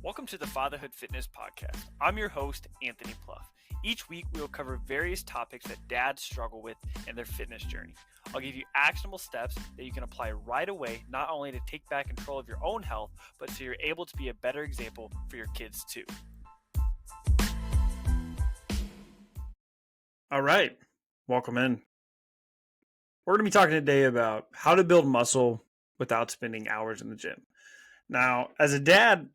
Welcome to the Fatherhood Fitness Podcast. I'm your host, Anthony Pluff. Each week, we will cover various topics that dads struggle with in their fitness journey. I'll give you actionable steps that you can apply right away, not only to take back control of your own health, but so you're able to be a better example for your kids too. All right, welcome in. We're going to be talking today about how to build muscle without spending hours in the gym. Now, as a dad,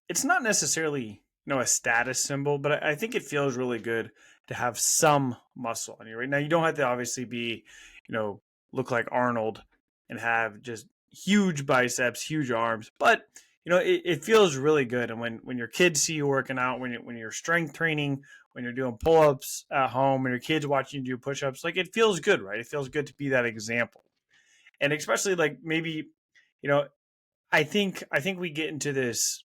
it's not necessarily a status symbol, but I think it feels really good to have some muscle on you. Right now, you don't have to obviously be, look like Arnold and have just huge biceps, huge arms, but it feels really good. And when your kids see you working out, when you're strength training, when you're doing pull-ups at home, when your kids watching you do push-ups, like it feels good, right? It feels good to be that example. And especially like maybe, I think we get into this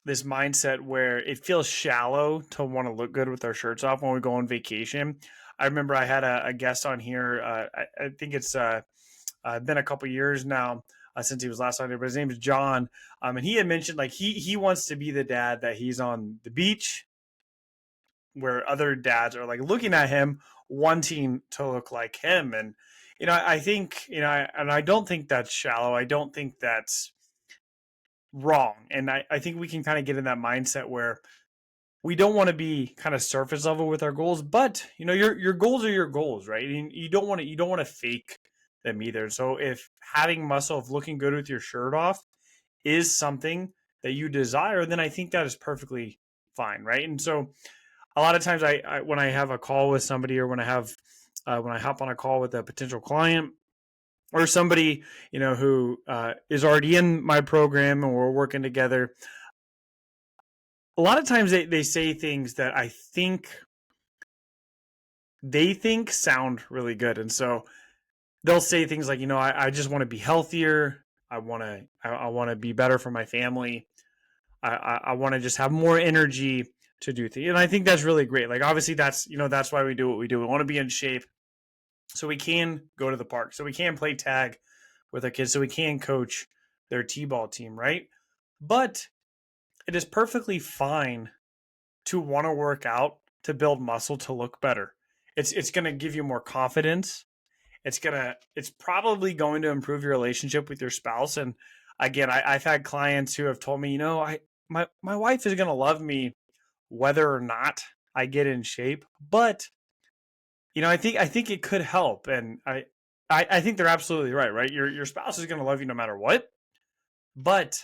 mindset where it feels shallow to want to look good with our shirts off when we go on vacation. I remember I had a guest on here. I think it's been a couple years now since he was last on here, but his name is John. And he had mentioned like he wants to be the dad that he's on the beach where other dads are like looking at him, wanting to look like him. And, I think, and I don't think that's shallow. I don't think that's wrong. And I think we can kind of get in that mindset where we don't want to be kind of surface level with our goals, but your goals are your goals, right? And you don't want to fake them either. So if having muscle, if looking good with your shirt off is something that you desire, then I think that is perfectly fine, right? And so a lot of times I when I have a call with somebody, or when I hop on a call with a potential client, or somebody, who is already in my program and we're working together, a lot of times they say things that I think they think sound really good. And so they'll say things like, I just want to be healthier. I want to be better for my family. I want to just have more energy to do things. And I think that's really great. Like, obviously that's why we do what we do. We want to be in shape so we can go to the park, so we can play tag with our kids, so we can coach their t-ball team, right? But it is perfectly fine to want to work out, to build muscle, to look better. It's going to give you more confidence. It's probably going to improve your relationship with your spouse. And again, I've had clients who have told me, my wife is going to love me whether or not I get in shape, but I think it could help. And I think they're absolutely right? Your spouse is going to love you no matter what, but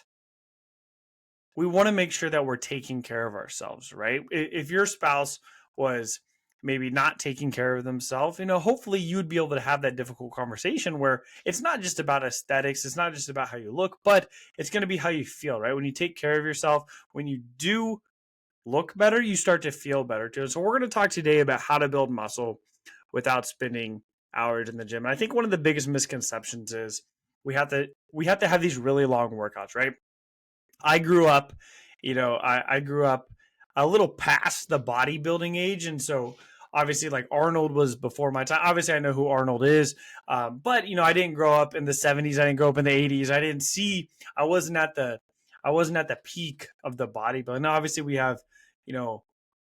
we want to make sure that we're taking care of ourselves, right? If your spouse was maybe not taking care of themselves, hopefully you'd be able to have that difficult conversation where it's not just about aesthetics. It's not just about how you look, but it's going to be how you feel, right? When you take care of yourself, when you do look better, you start to feel better too. So we're going to talk today about how to build muscle without spending hours in the gym. And I think one of the biggest misconceptions is we have to have these really long workouts, right? I grew up, I grew up a little past the bodybuilding age. And so obviously like Arnold was before my time. Obviously I know who Arnold is. But I didn't grow up in the 70s. I didn't grow up in the 80s. I wasn't at the peak of the bodybuilding. Now, obviously we have,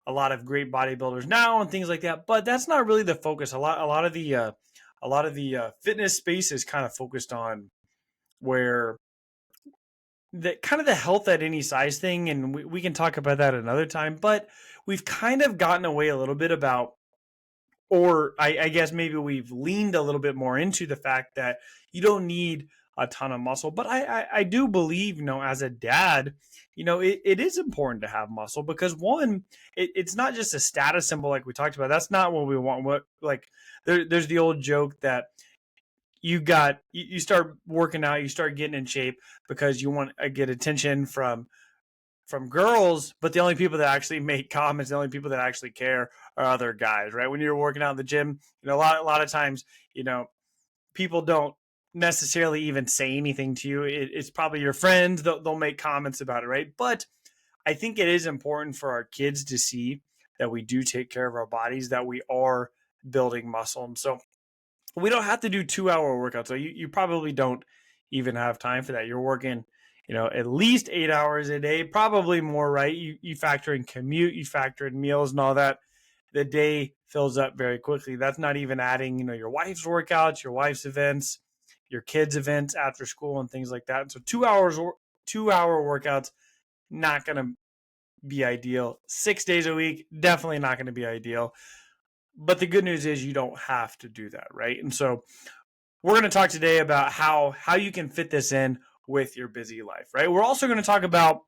a lot of great bodybuilders now and things like that, but that's not really the focus. A lot of the fitness space is kind of focused on where the kind of the health at any size thing. And we can talk about that another time, but we've kind of gotten away a little bit about, or I guess maybe we've leaned a little bit more into the fact that you don't need a ton of muscle. But I do believe, as a dad, it is important to have muscle because one, it's not just a status symbol like we talked about. That's not what we want. There's the old joke that you start working out, you start getting in shape because you want to get attention from girls, but the only people that actually make comments, the only people that actually care are other guys, right? When you're working out in the gym, a lot of times, people don't necessarily even say anything to you. It's probably your friends. They'll make comments about it, right? But I think it is important for our kids to see that we do take care of our bodies, that we are building muscle. And so we don't have to do 2-hour workouts. So you probably don't even have time for that. You're working, at least 8 hours a day, probably more, right? You factor in commute, you factor in meals and all that. The day fills up very quickly. That's not even adding, your wife's workouts, your wife's events, your kids' events after school and things like that. And so 2 hour workouts, not going to be ideal. 6 days a week, definitely not going to be ideal. But the good news is you don't have to do that, right? And so we're going to talk today about how you can fit this in with your busy life, right? We're also going to talk about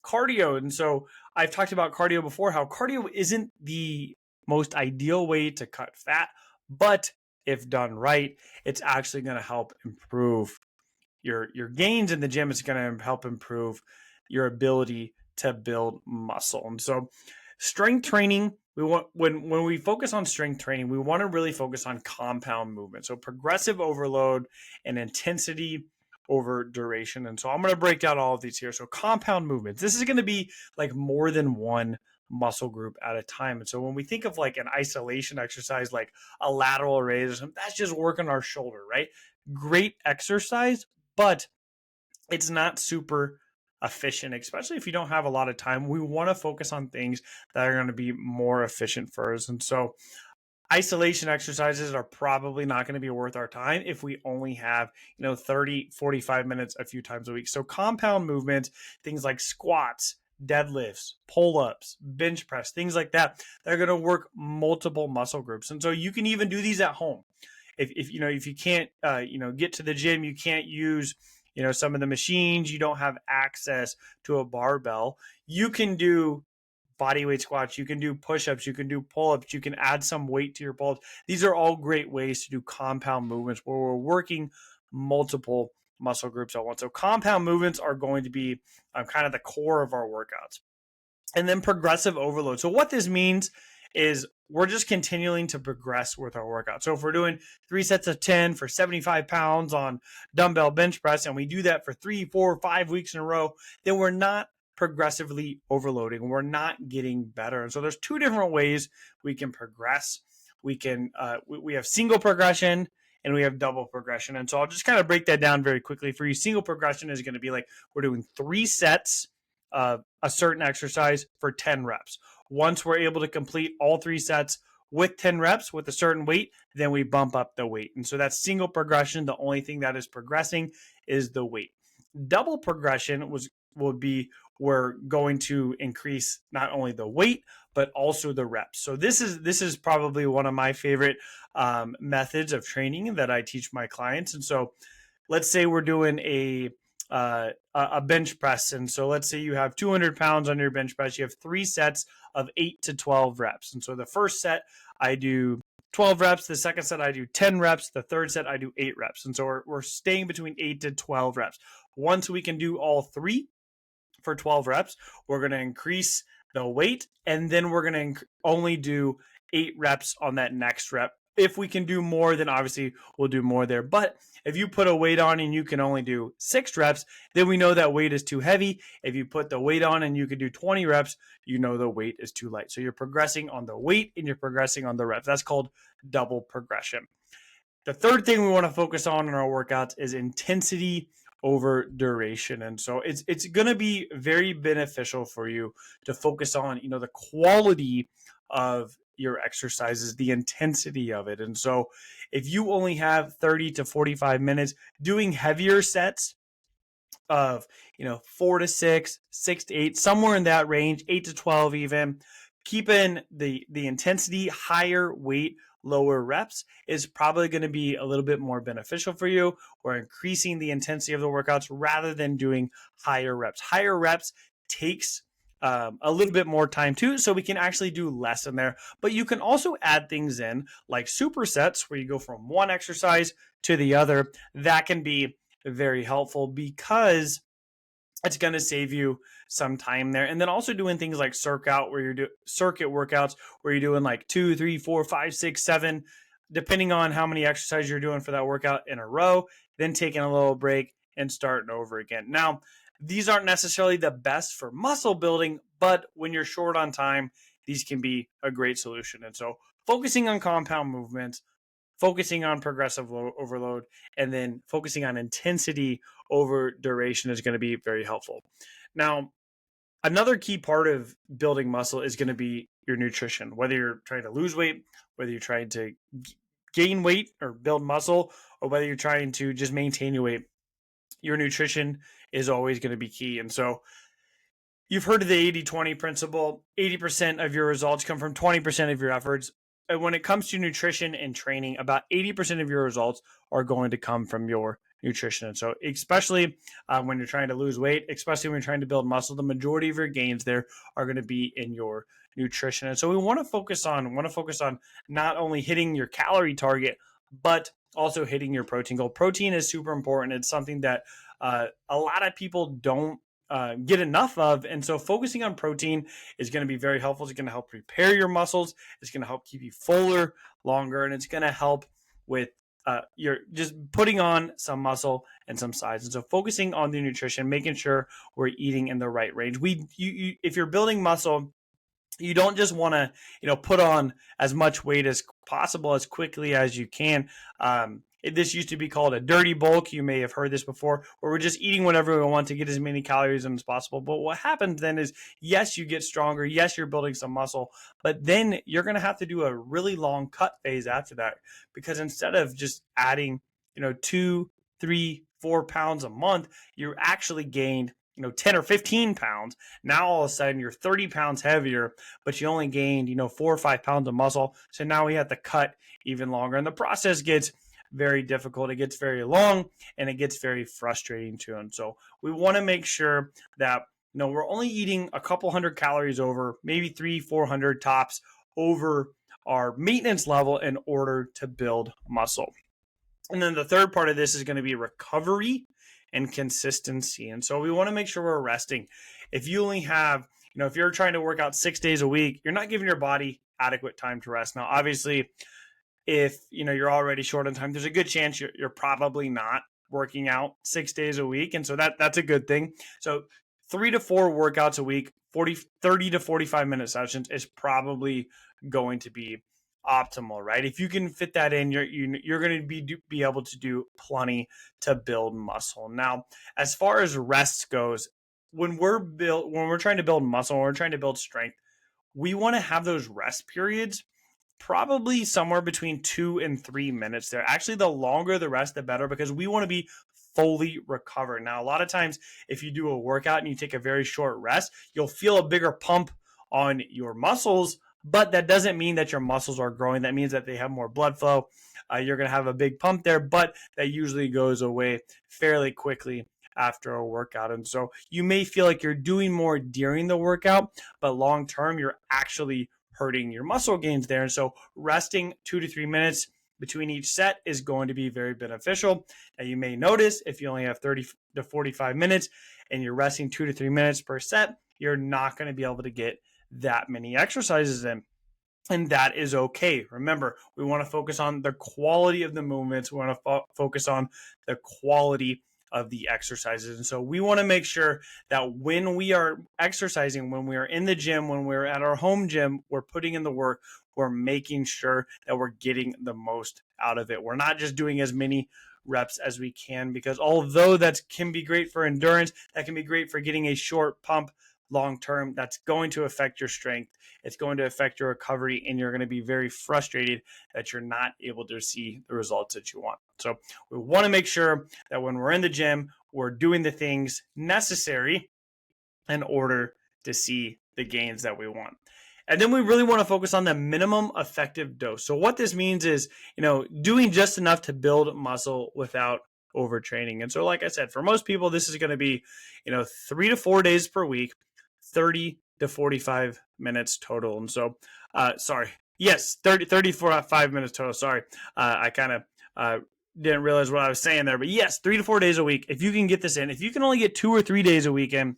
cardio. And so I've talked about cardio before, how cardio isn't the most ideal way to cut fat, but if done right, it's actually going to help improve your gains in the gym. It's going to help improve your ability to build muscle. And so strength training, when we focus on strength training, we want to really focus on compound movement. So progressive overload and intensity over duration. And so I'm going to break down all of these here. So compound movements, this is going to be like more than one muscle group at a time. And so when we think of like an isolation exercise, like a lateral raise or something, that's just working our shoulder, right? Great exercise, but it's not super efficient, especially if you don't have a lot of time. We want to focus on things that are going to be more efficient for us. And so isolation exercises are probably not going to be worth our time if we only have 30 45 minutes a few times a week. So compound movements, things like squats, deadlifts, pull-ups, bench press, things like that, they're going to work multiple muscle groups. And so you can even do these at home. If you can't get to the gym, you can't use some of the machines, you don't have access to a barbell, you can do body weight squats, you can do push-ups, you can do pull-ups, you can add some weight to your pull-ups. These are all great ways to do compound movements where we're working multiple muscle groups at once. So compound movements are going to be kind of the core of our workouts. And then progressive overload. So what this means is we're just continuing to progress with our workout. So if we're doing 3 sets of 10 for 75 pounds on dumbbell bench press, and we do that for 3, 4, 5 weeks in a row, then we're not progressively overloading. We're not getting better. And so there's two different ways we can progress. We have single progression and we have double progression. And so I'll just kind of break that down very quickly for you. Single progression is going to be like we're doing 3 sets of a certain exercise for 10 reps. Once we're able to complete all 3 sets with 10 reps with a certain weight, then we bump up the weight. And so that's single progression. The only thing that is progressing is the weight. Double progression would be we're going to increase not only the weight, but also the reps. So this is probably one of my favorite methods of training that I teach my clients. And so let's say we're doing a bench press. And so let's say you have 200 pounds on your bench press. You have 3 sets of 8 to 12 reps. And so the first set, I do 12 reps. The second set, I do 10 reps. The third set, I do 8 reps. And so we're staying between 8 to 12 reps. Once we can do all 3 for 12 reps, we're going to increase the weight. And then we're going to only do 8 reps on that next rep. If we can do more, then obviously we'll do more there. But if you put a weight on and you can only do 6 reps, then we know that weight is too heavy. If you put the weight on and you can do 20 reps, you know the weight is too light. So you're progressing on the weight and you're progressing on the reps. That's called double progression. The third thing we want to focus on in our workouts is intensity over duration. And so it's going to be very beneficial for you to focus on, the quality of your exercises, the intensity of it. And so if you only have 30 to 45 minutes doing heavier sets of, 4 to 6, 6 to 8, somewhere in that range, 8 to 12 even, keeping the intensity, higher weight, lower reps is probably going to be a little bit more beneficial for you. We're increasing the intensity of the workouts rather than doing higher reps. Higher reps takes a little bit more time too, so we can actually do less in there. But you can also add things in like supersets where you go from one exercise to the other. That can be very helpful because it's going to save you some time there. And then also doing things like circuit workouts where you're doing like 2, 3, 4, 5, 6, 7, depending on how many exercises you're doing for that workout in a row, then taking a little break and starting over again. Now, these aren't necessarily the best for muscle building, but when you're short on time, these can be a great solution. And so focusing on compound movements, focusing on progressive overload, and then focusing on intensity over duration is going to be very helpful. Now, another key part of building muscle is going to be your nutrition. Whether you're trying to lose weight, whether you're trying to gain weight or build muscle, or whether you're trying to just maintain your weight, your nutrition is always going to be key. And so you've heard of the 80-20 principle. 80% of your results come from 20% of your efforts. And when it comes to nutrition and training, about 80% of your results are going to come from your nutrition. And so especially when you're trying to lose weight, especially when you're trying to build muscle, the majority of your gains there are going to be in your nutrition. And so we want to focus on not only hitting your calorie target, but also hitting your protein goal. Protein is super important. It's something that a lot of people don't get enough of. And so focusing on protein is going to be very helpful. It's going to help repair your muscles. It's going to help keep you fuller longer. And it's going to help with you're just putting on some muscle and some size. And so focusing on the nutrition, making sure we're eating in the right range. If you're building muscle, you don't just want to, put on as much weight as possible as quickly as you can. This used to be called a dirty bulk. You may have heard this before, where we're just eating whatever we want to get as many calories in as possible. But what happens then is, yes, you get stronger. Yes, you're building some muscle, but then you're going to have to do a really long cut phase after that, because instead of just adding, 2, 3, 4 pounds a month, you're actually gained 10 or 15 pounds. Now all of a sudden you're 30 pounds heavier, but you only gained, 4 or 5 pounds of muscle. So now we have to cut even longer. And the process gets very difficult. It gets very long, and it gets very frustrating too. And so we want to make sure that, we're only eating a couple hundred calories over, maybe 300-400 tops over our maintenance level in order to build muscle. And then the third part of this is going to be recovery and consistency. And so we want to make sure we're resting. If you only have, if you're trying to work out 6 days a week, you're not giving your body adequate time to rest. Now, obviously, if you're already short on time, there's a good chance you're probably not working out 6 days a week. And so that's a good thing. So 3 to 4 workouts a week, 30 to 45 minute sessions is probably going to be optimal, right? If you can fit that in, you're going to be able to do plenty to build muscle. Now, as far as rest goes, when we're trying to build muscle, when we're trying to build strength, we want to have those rest periods probably somewhere between 2 and 3 minutes there. Actually, the longer the rest, the better, because we want to be fully recovered. Now, a lot of times if you do a workout and you take a very short rest, you'll feel a bigger pump on your muscles, but that doesn't mean that your muscles are growing. That means that they have more blood flow. You're going to have a big pump there, but that usually goes away fairly quickly after a workout. And so you may feel like you're doing more during the workout, but long term, you're actually hurting your muscle gains there. And so resting 2 to 3 minutes between each set is going to be very beneficial. Now, you may notice if you only have 30 to 45 minutes and you're resting 2 to 3 minutes per set, you're not going to be able to get that many exercises in. And that is okay. Remember, we want to focus on the quality of the movements. We want to focus on the quality of the exercises. And so we want to make sure that when we are exercising, when we are in the gym, when we're at our home gym, we're putting in the work, we're making sure that we're getting the most out of it. We're not just doing as many reps as we can, because although that can be great for endurance, that can be great for getting a short pump long term, that's going to affect your strength. It's going to affect your recovery, and you're going to be very frustrated that you're not able to see the results that you want. So we want to make sure that when we're in the gym, we're doing the things necessary in order to see the gains that we want. And then we really want to focus on the minimum effective dose. So what this means is, doing just enough to build muscle without overtraining. And so, like I said, for most people, this is going to be, 3 to 4 days per week, 30 to 45 minutes total. And so, 35 minutes total. Sorry. I kind of didn't realize what I was saying there, but yes, 3 to 4 days a week. If you can get this in, if you can only get 2 or 3 days a week in,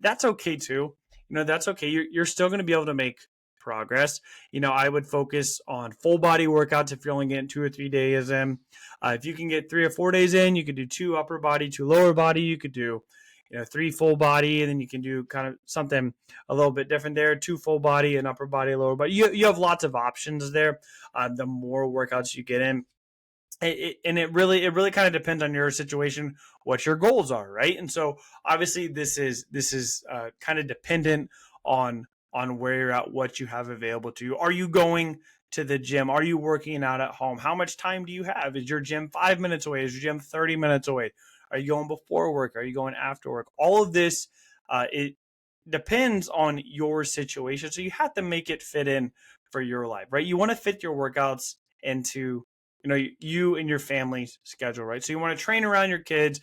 that's okay too. That's okay. You're still going to be able to make progress. I would focus on full body workouts if you're only getting 2 or 3 days in. If you can get 3 or 4 days in, you could do 2 upper body, 2 lower body. You could do, 3 full body, and then you can do kind of something a little bit different there, 2 full body and upper body, lower body. You have lots of options there. The more workouts you get in, it really kind of depends on your situation, what your goals are, right? And so obviously this is kind of dependent on where you're at, what you have available to you. Are you going to the gym? Are you working out at home? How much time do you have? Is your gym 5 minutes away? Is your gym 30 minutes away? Are you going before work? Are you going after work? All of this, it depends on your situation. So you have to make it fit in for your life, right? You want to fit your workouts into you and your family's schedule, right? So you want to train around your kids.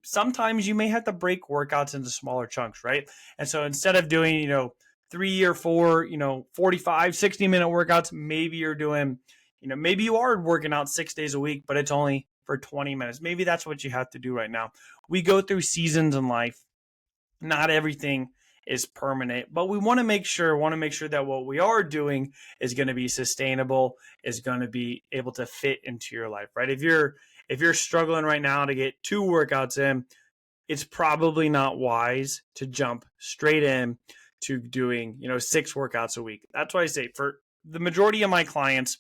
Sometimes you may have to break workouts into smaller chunks, right? And so instead of doing 3 or 4 45 60-minute workouts, maybe you're doing maybe you are working out 6 days a week, but it's only for 20 minutes. Maybe that's what you have to do right now. We go through seasons in life. Not everything is permanent, but we want to make sure that what we are doing is going to be sustainable, is going to be able to fit into your life, right? If you're struggling right now to get 2 workouts in, it's probably not wise to jump straight in to doing 6 workouts a week. That's why I say for the majority of my clients,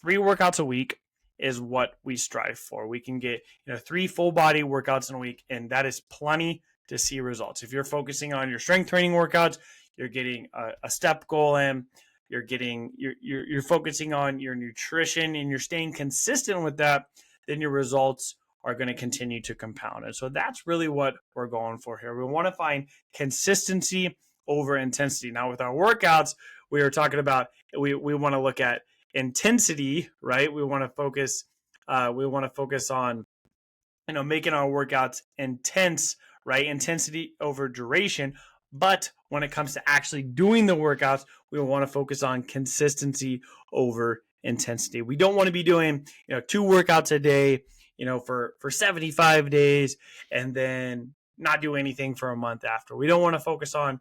3 workouts a week is what we strive for. We can get 3 full body workouts in a week, and that is plenty to see results. If you're focusing on your strength training workouts, you're getting a step goal in, you're focusing on your nutrition, and you're staying consistent with that, then your results are going to continue to compound. And so that's really what we're going for here. We want to find consistency over intensity. Now with our workouts, we are talking about, we want to look at intensity, right? We want to focus on making our workouts intense, right? Intensity over duration. But when it comes to actually doing the workouts, we want to focus on consistency over intensity. We don't want to be doing 2 workouts a day for 75 days and then not do anything for a month after. We don't want to focus on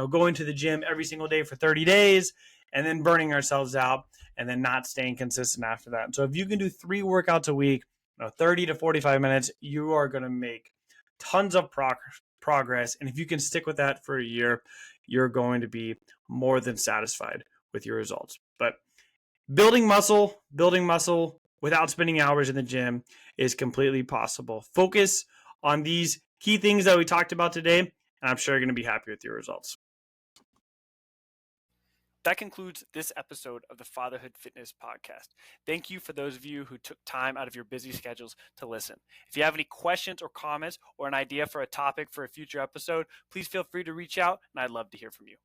going to the gym every single day for 30 days and then burning ourselves out and then not staying consistent after that. And so if you can do 3 workouts a week, 30 to 45 minutes, you are going to make tons of progress. And if you can stick with that for a year, you're going to be more than satisfied with your results. But building muscle without spending hours in the gym is completely possible. Focus on these key things that we talked about today, and I'm sure you're going to be happy with your results. That concludes this episode of the Fatherhood Fitness Podcast. Thank you for those of you who took time out of your busy schedules to listen. If you have any questions or comments or an idea for a topic for a future episode, please feel free to reach out, and I'd love to hear from you.